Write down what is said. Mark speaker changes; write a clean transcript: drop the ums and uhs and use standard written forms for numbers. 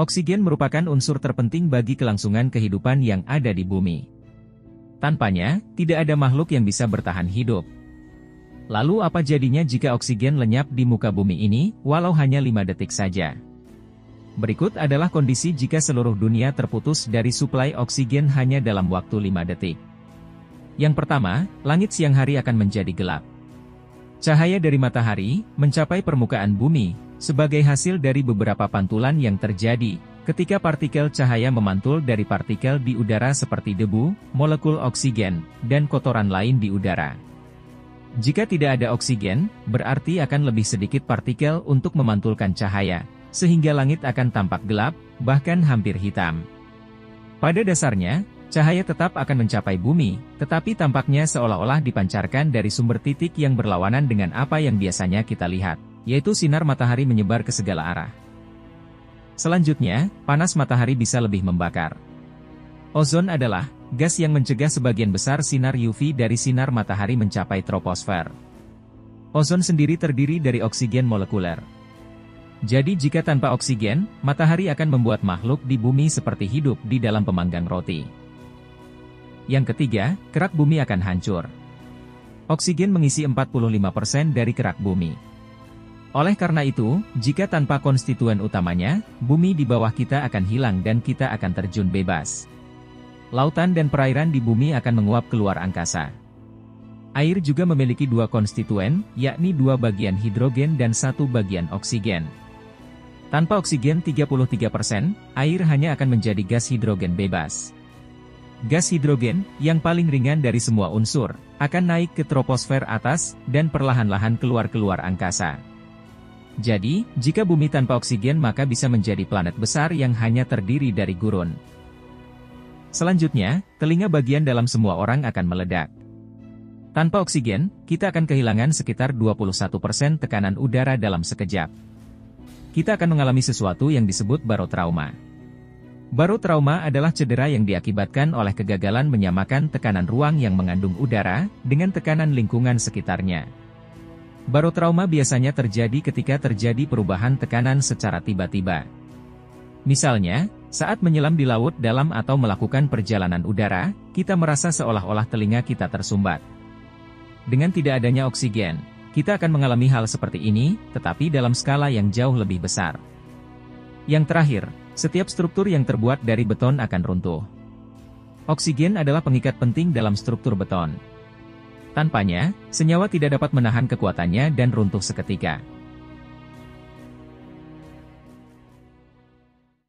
Speaker 1: Oksigen merupakan unsur terpenting bagi kelangsungan kehidupan yang ada di bumi. Tanpanya, tidak ada makhluk yang bisa bertahan hidup. Lalu apa jadinya jika oksigen lenyap di muka bumi ini, walau hanya 5 detik saja? Berikut adalah kondisi jika seluruh dunia terputus dari suplai oksigen hanya dalam waktu 5 detik. Yang pertama, langit siang hari akan menjadi gelap. Cahaya dari matahari mencapai permukaan bumi, sebagai hasil dari beberapa pantulan yang terjadi, ketika partikel cahaya memantul dari partikel di udara seperti debu, molekul oksigen, dan kotoran lain di udara. Jika tidak ada oksigen, berarti akan lebih sedikit partikel untuk memantulkan cahaya, sehingga langit akan tampak gelap, bahkan hampir hitam. Pada dasarnya, cahaya tetap akan mencapai bumi, tetapi tampaknya seolah-olah dipancarkan dari sumber titik yang berlawanan dengan apa yang biasanya kita lihat, yaitu sinar matahari menyebar ke segala arah. Selanjutnya, panas matahari bisa lebih membakar. Ozon adalah gas yang mencegah sebagian besar sinar UV dari sinar matahari mencapai troposfer. Ozon sendiri terdiri dari oksigen molekuler. Jadi jika tanpa oksigen, matahari akan membuat makhluk di bumi seperti hidup di dalam pemanggang roti. Yang ketiga, kerak bumi akan hancur. Oksigen mengisi 45% dari kerak bumi. Oleh karena itu, jika tanpa konstituen utamanya, bumi di bawah kita akan hilang dan kita akan terjun bebas. Lautan dan perairan di bumi akan menguap keluar angkasa. Air juga memiliki 2 konstituen, yakni 2 bagian hidrogen dan 1 bagian oksigen. Tanpa oksigen 33%, air hanya akan menjadi gas hidrogen bebas. Gas hidrogen, yang paling ringan dari semua unsur, akan naik ke troposfer atas, dan perlahan-lahan keluar angkasa. Jadi, jika bumi tanpa oksigen maka bisa menjadi planet besar yang hanya terdiri dari gurun. Selanjutnya, telinga bagian dalam semua orang akan meledak. Tanpa oksigen, kita akan kehilangan sekitar 21% tekanan udara dalam sekejap. Kita akan mengalami sesuatu yang disebut barotrauma. Barotrauma adalah cedera yang diakibatkan oleh kegagalan menyamakan tekanan ruang yang mengandung udara dengan tekanan lingkungan sekitarnya. Barotrauma biasanya terjadi ketika terjadi perubahan tekanan secara tiba-tiba. Misalnya, saat menyelam di laut dalam atau melakukan perjalanan udara, kita merasa seolah-olah telinga kita tersumbat. Dengan tidak adanya oksigen, kita akan mengalami hal seperti ini, tetapi dalam skala yang jauh lebih besar. Yang terakhir, setiap struktur yang terbuat dari beton akan runtuh. Oksigen adalah pengikat penting dalam struktur beton. Tanpanya, senyawa tidak dapat menahan kekuatannya dan runtuh seketika.